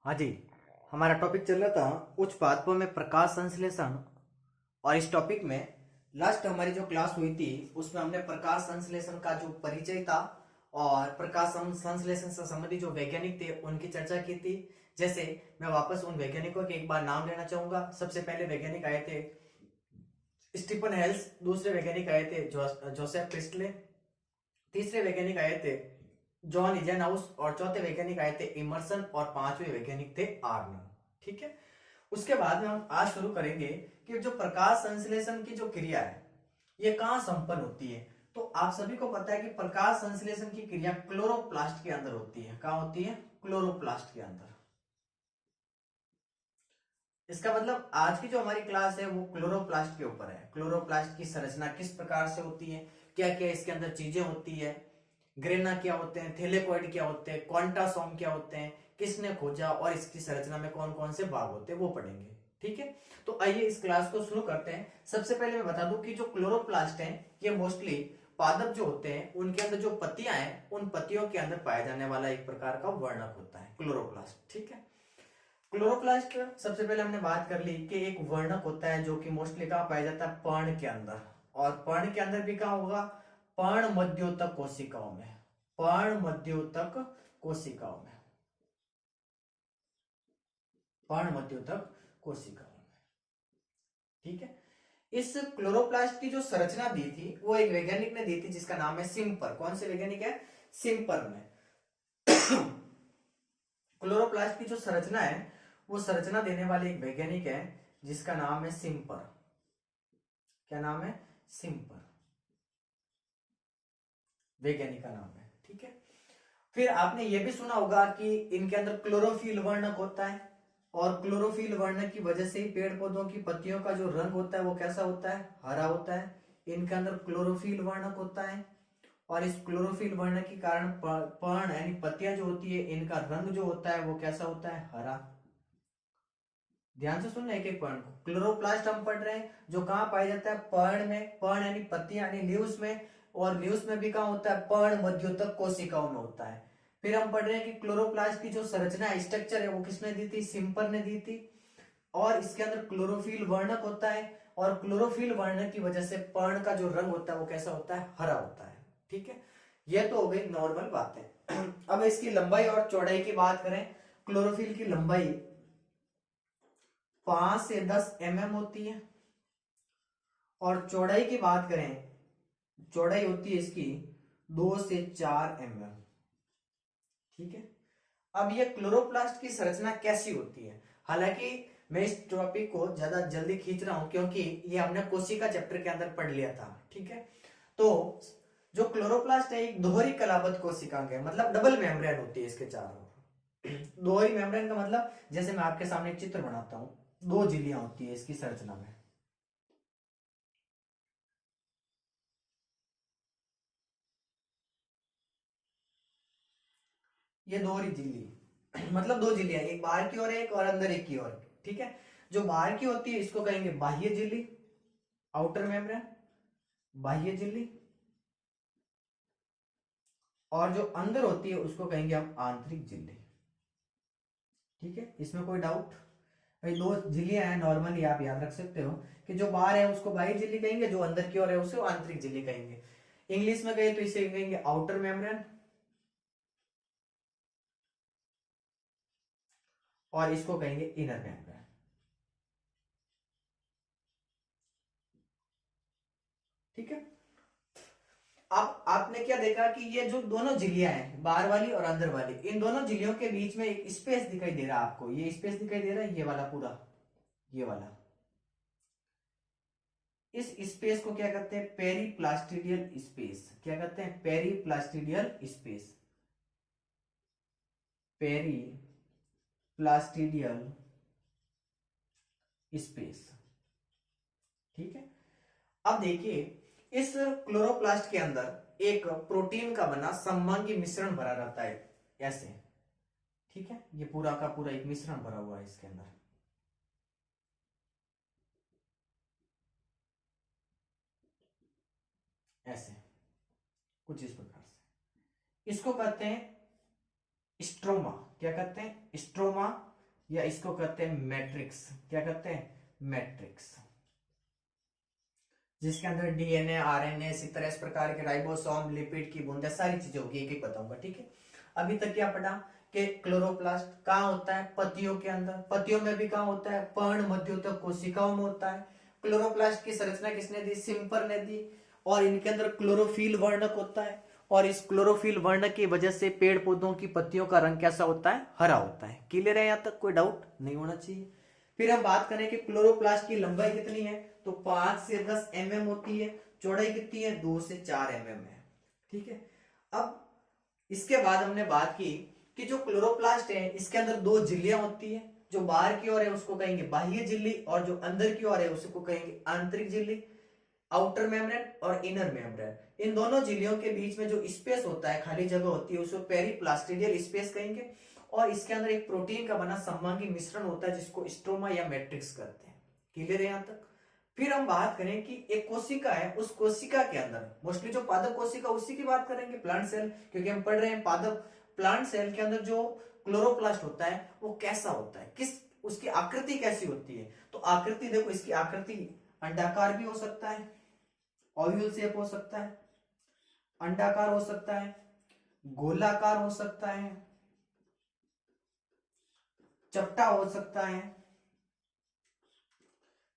हाँ जी। हमारा टॉपिक चल रहा था उच्च पादपों में प्रकाश संश्लेषण। और इस टॉपिक में लास्ट हमारी जो क्लास हुई थी उसमें हमने प्रकाश संश्लेषण का जो परिचय था और प्रकाश संश्लेषण से संबंधित जो वैज्ञानिक थे उनकी चर्चा की थी। जैसे मैं वापस उन वैज्ञानिकों के एक बार नाम लेना चाहूंगा। सबसे पहले वैज्ञानिक आए थे स्टीफन हेल्स, दूसरे वैज्ञानिक आए थे जोसेफ प्रिस्टले, तीसरे वैज्ञानिक आए थे जॉन इजेनहाउस और चौथे वैज्ञानिक आए थे इमर्सन और पांचवें वैज्ञानिक थे आर्नल्ड। ठीक है। उसके बाद में हम आज शुरू करेंगे कि जो प्रकाश संश्लेषण की जो क्रिया है ये कहां संपन्न होती है। तो आप सभी को पता है कि प्रकाश संश्लेषण की क्रिया क्लोरोप्लास्ट के अंदर होती है। कहां होती है? क्लोरोप्लास्ट के अंदर। इसका मतलब आज की जो हमारी क्लास है वो क्लोरोप्लास्ट के ऊपर है। क्लोरोप्लास्ट की संरचना किस प्रकार से होती है, क्या क्या इसके अंदर चीजें होती है, ग्रेना क्या होते हैं, थैलेकोइड क्या होते हैं, क्वांटासोम क्या होते हैं, किसने खोजा और इसकी संरचना में कौन कौन से भाग होते हैं वो पढ़ेंगे। ठीक है। तो आइए इस क्लास को शुरू करते हैं। सबसे पहले मैं बता दूं कि जो क्लोरोप्लास्ट है ये मोस्टली पादप जो होते हैं उनके अंदर जो पत्तियां हैं उन पत्तियों के अंदर पाया जाने वाला एक प्रकार का वर्णक होता है क्लोरोप्लास्ट। ठीक है। क्लोरोप्लास्ट सबसे पहले हमने बात कर ली कि एक वर्णक होता है जो कि मोस्टली कहाँ पाया जाता है? पर्ण के अंदर। और पर्ण के अंदर भी कहाँ होगा? पर्ण मध्योतक कोशिकाओं में। पर्ण मध्योतक कोशिकाओं में। पर्ण मध्योतक कोशिकाओं में। ठीक है। इस क्लोरोप्लास्ट की जो संरचना दी थी वो एक वैज्ञानिक ने दी थी जिसका नाम है सिम्पर। कौन से वैज्ञानिक है? सिम्पर ने। क्लोरोप्लास्ट की जो संरचना है वो संरचना देने वाले एक वैज्ञानिक है जिसका नाम है सिम्पर। क्या नाम है? सिम्पर। वैज्ञानिक का नाम है। ठीक है। फिर आपने ये भी सुना होगा कि इनके अंदर क्लोरोफिल वर्णक होता है और क्लोरोफिल वर्णक की वजह से ही पेड़ पौधों की पत्तियों का जो रंग होता है वो कैसा होता है? हरा होता है। इनके अंदर क्लोरोफिल वर्णक होता है और इस क्लोरोफिल वर्णक के कारण पर्ण यानी पत्तियां जो होती है इनका रंग जो होता है वो कैसा होता है? हरा। ध्यान से सुनना एक एक पॉइंट को। क्लोरोप्लास्ट हम पढ़ रहे हैं जो कहाँ पाया जाता है? पर्ण में। पर्ण यानी पत्तियां यानी लीव्स में। और लीव्स में भी कहाँ होता है? पर्ण मध्योतक कोशिकाओं में होता है। फिर हम पढ़ रहे हैं कि क्लोरोप्लास्ट की जो संरचना है, स्ट्रक्चर है, वो किसने दी थी? सिम्पर ने दी थी। और इसके अंदर क्लोरोफिल वर्णक होता है और क्लोरोफिल वर्णक की वजह से पर्ण का जो रंग होता है वो कैसा होता है? हरा होता है। ठीक है। यह तो हो गई नॉर्मल बातें। अब इसकी लंबाई और चौड़ाई की बात करें। क्लोरोफिल की लंबाई 5 से 10 होती है और चौड़ाई की बात करें, चौड़ाई होती है इसकी 2 से 4 ठीक है। अब ये क्लोरोप्लास्ट की संरचना कैसी होती है? हालांकि मैं इस टॉपिक को ज्यादा जल्दी खींच रहा हूं क्योंकि ये हमने कोशिका चैप्टर के अंदर पढ़ लिया था। ठीक है। तो जो क्लोरोप्लास्ट है एक दोहरी कलाबद्ध कोशिकांग है, मतलब डबल मेम्ब्रेन होती है इसके चारों ओर। दोहरी मेम्ब्रेन का मतलब जैसे मैं आपके सामने एक चित्र बनाता हूं, 2 झिल्लियां होती है इसकी संरचना में। ये दोहरी झिल्ली मतलब 2 झिल्लियां, एक बाहर की ओर एक और अंदर एक की ओर। ठीक है। जो बाहर की होती है इसको कहेंगे बाह्य झिल्ली, आउटर मेम्ब्रेन, बाह्य झिल्ली। और जो अंदर होती है उसको कहेंगे हम आंतरिक झिल्ली। ठीक है। इसमें कोई डाउट? भाई 2 झिल्लियां हैं नॉर्मली, आप याद रख सकते हो कि जो बाहर है उसको बाह्य झिल्ली कहेंगे, जो अंदर की ओर है उसे आंतरिक झिल्ली कहेंगे। इंग्लिश में कहे तो इसे कहेंगे आउटर मेम्ब्रेन और इसको कहेंगे इनर मेम्ब्रेन। ठीक है। अब आपने क्या देखा कि ये जो दोनों झिल्लियां हैं, बाहर वाली और अंदर वाली, इन दोनों झिल्लियों के बीच में एक स्पेस दिखाई दे रहा है आपको। ये स्पेस दिखाई दे रहा है, ये वाला पूरा, ये वाला। इस स्पेस को क्या कहते हैं? पेरीप्लास्टिडियल स्पेस। क्या कहते हैं? पेरीप्लास्टिडियल स्पेस। पेरीप्लास्टिडियल स्पेस। ठीक है। अब देखिए इस क्लोरोप्लास्ट के अंदर एक प्रोटीन का बना समभांगी मिश्रण भरा रहता है ऐसे। ठीक है। ये पूरा का पूरा एक मिश्रण भरा हुआ है इसके अंदर ऐसे, कुछ इस प्रकार से। इसको कहते हैं स्ट्रोमा। क्या कहते हैं? स्ट्रोमा। या इसको कहते हैं मैट्रिक्स। क्या कहते हैं? मैट्रिक्स, जिसके अंदर डीएनए, आरएनए, इसी तरह इस प्रकार के राइबोसोम, लिपिड की बूंदें, सारी चीजें होगी, एक एक बताऊंगा। ठीक है, अभी तक क्या पढ़ा कि क्लोरोप्लास्ट कहाँ होता है? पत्तियों के अंदर। पत्तियों में भी कहाँ होता है? पर्ण मध्योतक कोशिकाओं में होता है। क्लोरोप्लास्ट की संरचना किसने दी? सिम्पर ने दी। और इनके अंदर क्लोरोफिल वर्णक होता है, और इस क्लोरोफिल वर्णक की वजह से पेड़ पौधों की पत्तियों का रंग कैसा होता है? हरा होता है। क्लियर है? यहां तक कोई डाउट नहीं होना चाहिए। फिर हम बात करें कि क्लोरोप्लास्ट की लंबाई कितनी है, तो 5 से 10 mm होती है। चौड़ाई कितनी है? 2 से 4 mm है। ठीक है, अब इसके बाद हमने बात की कि जो क्लोरोप्लास्ट है इसके अंदर दो झिल्लियां होती है। जो बाहर की ओर है उसको कहेंगे बाह्य झिल्ली, और जो अंदर की ओर है उसको कहेंगे आंतरिक झिल्ली, आउटर मेम्ब्रेन और इनर मेम्ब्रेन। इन दोनों झिल्लियों के बीच में जो स्पेस होता है, खाली जगह होती है, उसको पेरीप्लास्टिडियल स्पेस कहेंगे। और इसके अंदर एक प्रोटीन का बना सममांगी मिश्रण होता है जिसको स्ट्रोमा या मैट्रिक्स कहते हैं। क्लियर है यहां तक? फिर हम बात करें कि एक कोशिका है, उस कोशिका के अंदर मोस्टली जो पादप कोशिका, उसी की बात करेंगे, प्लांट सेल, क्योंकि हम पढ़ रहे हैं पादप। प्लांट सेल के अंदर जो क्लोरोप्लास्ट होता है वो कैसा होता है, किस उसकी आकृति कैसी होती है? तो आकृति देखो, इसकी आकृति अंडाकार भी हो सकता है, ओव्यूल शेप हो सकता है, अंडाकार हो सकता है, गोलाकार हो सकता है, चपटा हो सकता है।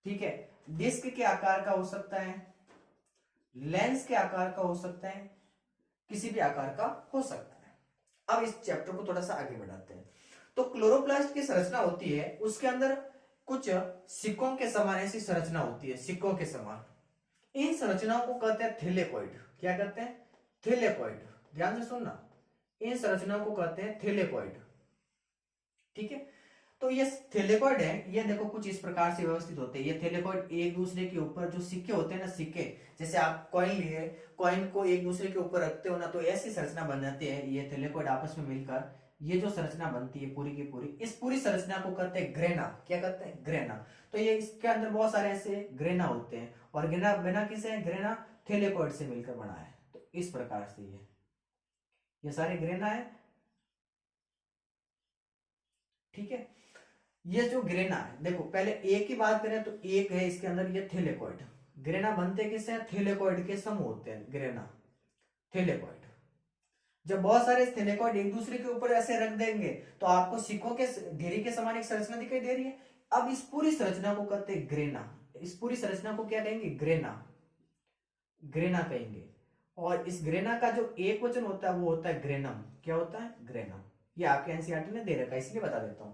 ठीक है, डिस्क के आकार का हो सकता है, लेंस के आकार का हो सकता है, किसी भी आकार का हो सकता है। अब इस चैप्टर को थोड़ा सा आगे बढ़ाते हैं। तो क्लोरोप्लास्ट की संरचना होती है, उसके अंदर कुछ सिक्कों के समान ऐसी संरचना होती है, सिक्कों के समान। इन संरचनाओं को कहते हैं थैलेकॉइड। क्या कहते हैं? थैलेकॉइड। ध्यान से सुनना, इन संरचनाओं को कहते हैं थैलेकॉइड। ठीक है, तो ये थैलेकॉइड है, ये देखो कुछ इस प्रकार से व्यवस्थित होते हैं। ये थैलेकॉइड एक दूसरे के ऊपर जो सिक्के होते हैं ना, सिक्के, जैसे आप कॉइन लिए, कॉइन को एक दूसरे के ऊपर रखते हो ना, तो ऐसी संरचना बन जाती है। ये थैलेकॉइड आपस में मिलकर ये जो संरचना बनती है पूरी की पूरी, इस पूरी संरचना को कहते हैं ग्रेना। क्या कहते हैं? ग्रेना। तो ये इसके अंदर बहुत सारे ऐसे ग्रेना होते हैं, और ग्रेना बना किसे है? ग्रेना थैलेकॉइड से मिलकर बना है। तो इस प्रकार से ये सारे ग्रेना है। ठीक है, ये जो ग्रेना है, देखो पहले एक की बात करें तो एक है इसके अंदर ये थैलेकॉइड। ग्रेना बनते किससे हैं? थैलेकॉइड के समूह होते हैं ग्रेना, थैलेकॉइड। जब बहुत सारे थैलेकॉइड एक दूसरे के ऊपर ऐसे रख देंगे तो आपको सिक्कों के घेरी के समान एक संरचना दिखाई दे रही है। अब इस पूरी संरचना को कहते हैं ग्रेना। इस पूरी संरचना को क्या कहेंगे? ग्रेना, ग्रेना कहेंगे। और इस ग्रेना का जो एक वचन होता है वो होता है ग्रेनम। क्या होता है? ग्रेनम। ये आपके एनसीईआरटी ने दे रखा है, इसलिए बता देता हूं।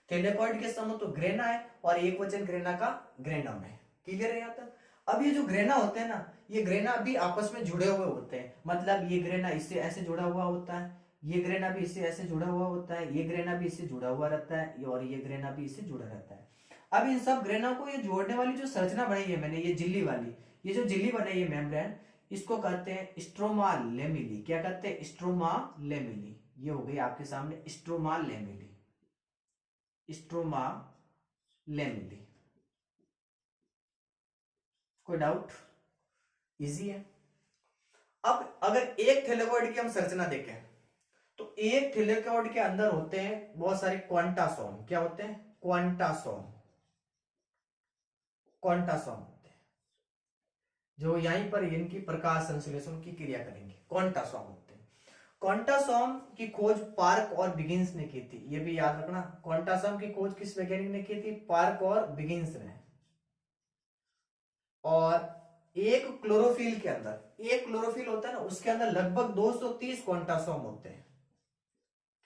थैलेकॉइड के समूह तो ग्रेना है, और एक वचन ग्रेना का ग्रेनम है। क्लियर है यहां तक? अब ये जो ग्रेना होते हैं ना, ये ग्रेना भी आपस में जुड़े हुए होते हैं। मतलब ये ग्रेना इससे ऐसे जुड़ा हुआ होता है, ये ग्रेना भी इससे ऐसे जुड़ा हुआ होता है, ये ग्रेना भी इससे जुड़ा हुआ रहता है, और ये ग्रेना भी इससे जुड़ा रहता है। अब इन सब ग्रेना को ये जोड़ने वाली जो संरचना बनाई है मैंने, ये झिल्ली वाली, ये जो झिल्ली बनाई है मेम्ब्रेन, इसको कहते हैं स्ट्रोमा लेमिली। क्या कहते हैं? Stroma lamellae. ये हो गई आपके सामने स्ट्रोमा लेमिली, स्ट्रोमा लेमिली। कोई डाउट? इजी है। अब अगर एक थैलेकॉइड की हम संरचना देखें, तो एक थैलेकॉइड के अंदर होते हैं बहुत सारे क्वांटासोम। क्या होते हैं? क्वांटासोम, क्वांटासोम होते हैं, जो यहीं पर इनकी प्रकाश संश्लेषण की क्रिया करेंगे। क्वांटासोम होते हैं। क्वांटासोम की खोज पार्क और बिगिंस ने की थी, ये भी याद रखना। क्वांटासोम की खोज किस वैज्ञानिक ने की थी? पार्क और बिगिंस ने। और एक क्लोरोफिल के अंदर, एक क्लोरोफिल होता है ना, उसके अंदर लगभग 230 क्वांटासोम होते हैं।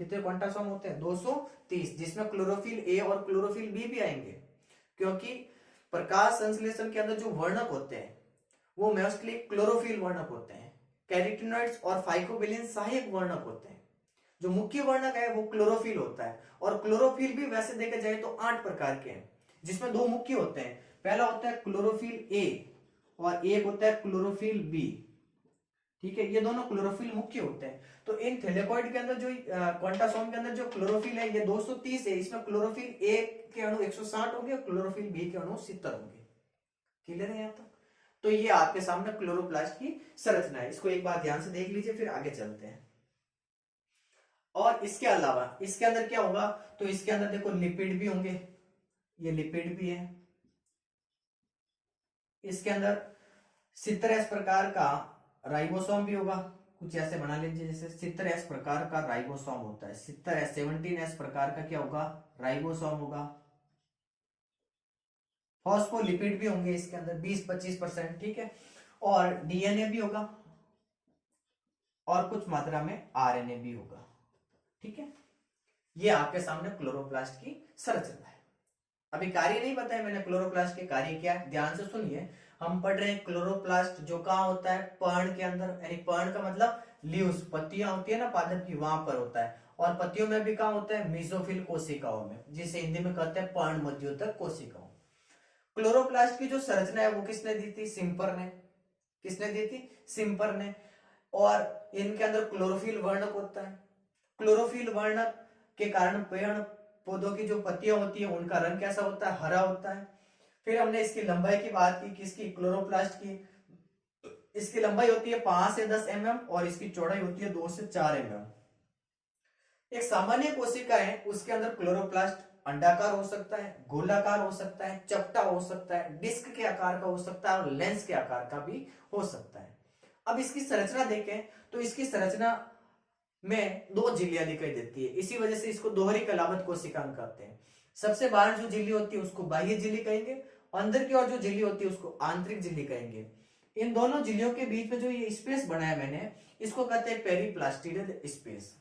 कितने क्वांटासोम होते हैं? 230, जिसमें क्लोरोफिल ए और क्लोरोफिल बी भी आएंगे। क्योंकि प्रकाश संश्लेषण के अंदर जो वर्णक होते हैं वो मोस्टली क्लोरोफिल वर्णक होते हैं। कैरोटीनॉइड्स और फाइकोबिलिन सहायक वर्णक होते हैं। जो मुख्य वर्णक है वो क्लोरोफिल होता है। और क्लोरोफिल भी वैसे देखा जाए तो 8 प्रकार के हैं, जिसमें 2 मुख्य होते हैं। पहला होता है क्लोरोफिल ए, और एक होता है क्लोरोफिल बी। ठीक है, ये दोनों क्लोरोफिल मुख्य होते हैं। तो इन थैलेकॉइड के अंदर जो क्वांटासोम के अंदर जो क्लोरोफिल है ये 230 है। इसमें क्लोरोफिल ए के अणु 160 होंगे और क्लोरोफिल बी के अणु 70 होंगे। क्लियर है यहाँ तक? तो ये आपके सामने क्लोरोप्लास्ट की संरचना है। इसको एक बार ध्यान से देख लीजिए, फिर आगे चलते हैं। और इसके अलावा इसके अंदर क्या होगा, तो इसके अंदर देखो लिपिड भी होंगे, ये लिपिड भी है। इसके अंदर 70S प्रकार का राइबोसोम भी होगा, कुछ ऐसे बना लीजिए जैसे 70S प्रकार का राइबोसोम होता है। 17S प्रकार का क्या होगा, राइबोसोम होगा। फॉस्फोलिपिड भी होंगे इसके अंदर 20-25%, ठीक है। और डीएनए भी होगा और कुछ मात्रा में आरएनए भी होगा, ठीक है। ये आपके सामने क्लोरोप्लास्ट की संरचना है। अभी कार्य नहीं बताया मैंने, क्लोरोप्लास्ट के कार्य क्या है, ध्यान से सुनिए। हम पढ़ रहे हैं क्लोरोप्लास्ट जो कहाँ होता है, पर्ण के अंदर, यानी पर्ण का मतलब लीव्स, पत्तियां होती है ना पादप की, वहां पर होता है। और पत्तियों में भी कहाँ होता है, मेसोफिल कोशिकाओं में, जिसे हिंदी में कहते हैं पर्ण मध्योतक कोशिकाओं। क्लोरोप्लास्ट की जो संरचना है वो किसने दी थी, सिम्पर ने। किसने दी थी, सिम्पर ने। और इनके अंदर क्लोरोफिल वर्णक होता है। क्लोरोफिल वर्णक के कारण पेड़ पौधों की जो पत्तियां होती है उनका रंग कैसा होता है, हरा होता है। फिर हमने इसकी लंबाई की बात की, किसकी, क्लोरोप्लास्ट की। इसकी लंबाई होती है 5 से 10 mm और इसकी चौड़ाई होती है 2 से 4 mm। एक सामान्य कोशिका है, उसके अंदर क्लोरोप्लास्ट अंडाकार हो सकता है, गोलाकार हो सकता है, चपटा हो सकता है, डिस्क के आकार का हो सकता है और लेंस के आकार का भी हो सकता है। अब इसकी संरचना देखें तो इसकी संरचना में 2 झिल्लियां दिखाई देती है, इसी वजह से इसको दोहरी कलाबद्ध कोशिकांग कहते हैं। सबसे बाहर जो झिल्ली होती है उसको बाह्य झिल्ली कहेंगे, अंदर की ओर जो झिल्ली होती है उसको आंतरिक झिल्ली कहेंगे। इन दोनों झिल्लियों के बीच में जो ये स्पेस बनाया मैंने, इसको कहते हैं पेरीप्लास्टिडल स्पेस।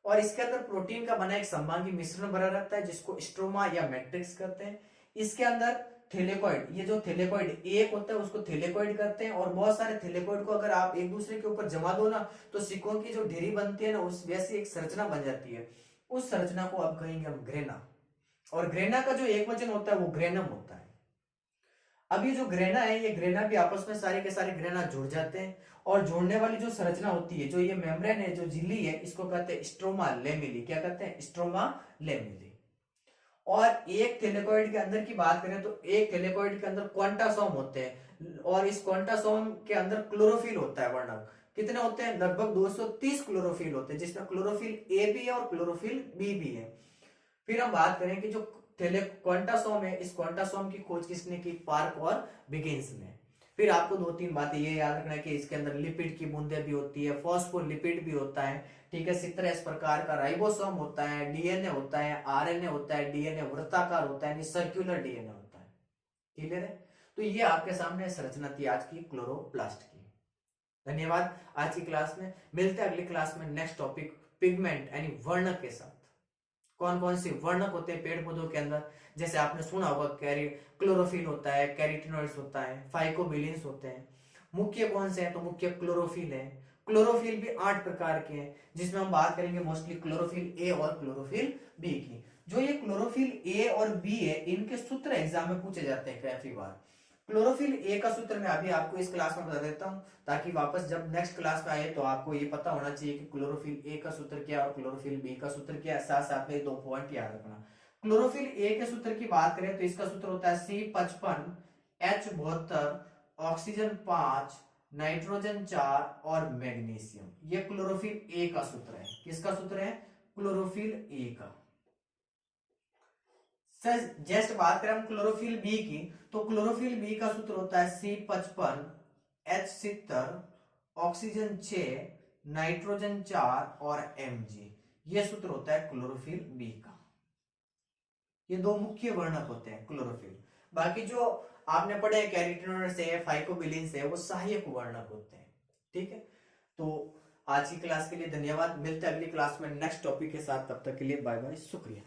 और इसके अंदर प्रोटीन का बना एक समभागी मिश्रण भरा रहता है जिसको स्ट्रोमा या मैट्रिक्स कहते हैं। इसके अंदर थैलेकॉइड, ये जो थैलेकॉइड एक होता है उसको थैलेकॉइड कहते हैं। और बहुत सारे थैलेकॉइड को अगर आप एक दूसरे के ऊपर जमा दो ना, तो सिक्कों की जो ढेरी बनती है ना, उस वैसी एक संरचना बन जाती है। उस संरचना को आप कहेंगे हम ग्रेना। और ग्रेना का जो एक वचन होता है वो ग्रेनम होता है। अब ये जो ग्रेना है, ये ग्रेना भी आपस में सारे के सारे ग्रेना जुड़ जाते हैं। और जोड़ने वाली जो संरचना होती है, जो ये मेम्ब्रेन है, जो झिल्ली है, इसको कहते हैं स्ट्रोमा लेमिली। क्या कहते हैं, स्ट्रोमा लेमिली। और एक थैलेकॉइड के अंदर की बात करें तो एक थैलेकॉइड के अंदर क्वांटासोम होते हैं और इस क्वांटासोम के अंदर क्लोरोफिल होता है वर्णक। कितने होते हैं, लगभग 230 क्लोरोफिल होते हैं, जिसमें क्लोरोफिल ए भी है और क्लोरोफिल बी भी है। फिर हम बात करें कि जो क्वांटासोम है, इस क्वांटासोम की खोज किसने की, पार्क और बिगिंस ने। फिर आपको 2-3 बातें ये याद रखना है कि इसके अंदर लिपिड की बूंदें भी होती है, फॉस्फोलिपिड भी होता है, ठीक है। 70S प्रकार का राइबोसोम होता है, डीएनए होता है, आरएनए होता है, डीएनए वृत्ताकार होता है, सर्कुलर डीएनए होता है। क्लियर है। तो ये आपके सामने संरचना थी आज की क्लोरोप्लास्ट की। धन्यवाद आज की क्लास में। मिलते हैं अगली क्लास में नेक्स्ट टॉपिक पिगमेंट यानी वर्णक के साथ। कौन कौन से वर्णक होते हैं पेड़ पौधों के अंदर, जैसे आपने सुना होगा क्लोरोफिल होता है, कैरोटीनॉइड्स होता है, फाइकोबिलिन्स होते हैं। मुख्य कौन से हैं, तो मुख्य क्लोरोफिल है। क्लोरोफिल भी 8 प्रकार के हैं, जिसमें हम बात करेंगे मोस्टली क्लोरोफिल ए और क्लोरोफिल बी की। जो ये क्लोरोफिल ए और बी है, इनके सूत्र एग्जाम में पूछे जाते हैं काफी बार। क्लोरोफिल ए का सूत्र मैं अभी आपको इस क्लास में बता देता हूं, ताकि वापस जब नेक्स्ट क्लास में आए तो आपको ये पता होना चाहिए कि क्लोरोफिल ए का सूत्र क्या और क्लोरोफिल बी का सूत्र क्या है। साथ साथ में 2 पॉइंट याद रखना। क्लोरोफिल ए के सूत्र की बात करें तो इसका सूत्र होता है C55 H72 ऑक्सीजन 5 नाइट्रोजन 4 और मैग्नीशियम। ये क्लोरोफिल ए का सूत्र है। किसका सूत्र है, क्लोरोफिल ए का। जस्ट बात करें हम क्लोरोफिल बी की, तो क्लोरोफिल बी का सूत्र होता है C55 H70 ऑक्सीजन 6 नाइट्रोजन 4 और Mg। यह सूत्र होता है क्लोरोफिल बी का। ये 2 मुख्य वर्णक होते हैं क्लोरोफिल। बाकी जो आपने पढ़े कैरोटीनॉइड्स है, फाइकोबिलिन्स है, वो सहायक वर्णक होते हैं, ठीक है। तो आज की क्लास के लिए धन्यवाद। मिलते हैं अगली क्लास में नेक्स्ट टॉपिक के साथ, तब तक के लिए बाय बाय, शुक्रिया।